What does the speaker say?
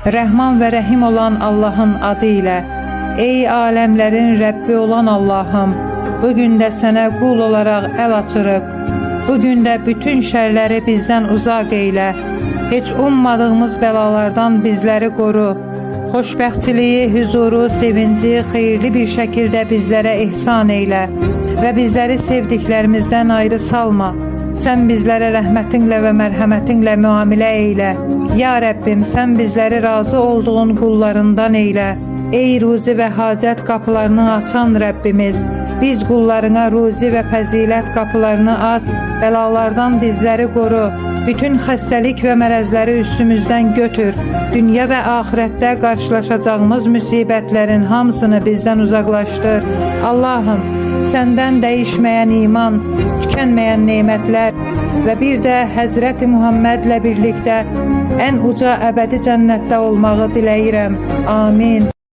Rəhman və Rəhim olan Allahın adı ilə. Ey aləmlərin Rəbbi olan Allahım, bugün də sənə qul olaraq əl açırıq. Bugün də bütün şərləri bizdən uzaq eylə. Heç ummadığımız bəlalardan bizləri qoru. Xoşbəxtçiliyi, huzuru, sevinci xeyirli bir şəkildə bizlərə ihsan eylə və bizləri sevdiklərimizdən ayrı salma. Sən bizlərə rəhmətinlə və mərhəmətinlə müamilə eylə. Ya Rəbbim, sən bizləri razı olduğun qullarından eylə. Ey ruzi və hacət qapılarını açan Rəbbimiz, biz qullarına ruzi və fəzilət qapılarını aç, bəlalardan bizləri qoru, bütün xəstəlik və mərəzləri üstümüzdən götür, dünya və axirətdə qarşılaşacağımız müsibətlərin hamısını bizdən uzaqlaşdır. Allahım, səndən dəyişməyən iman, tükənməyən nemətlər və bir də Həzrəti Muhammedlə birlikdə ən uca əbədi cənnətdə olmağı diləyirəm. Amin.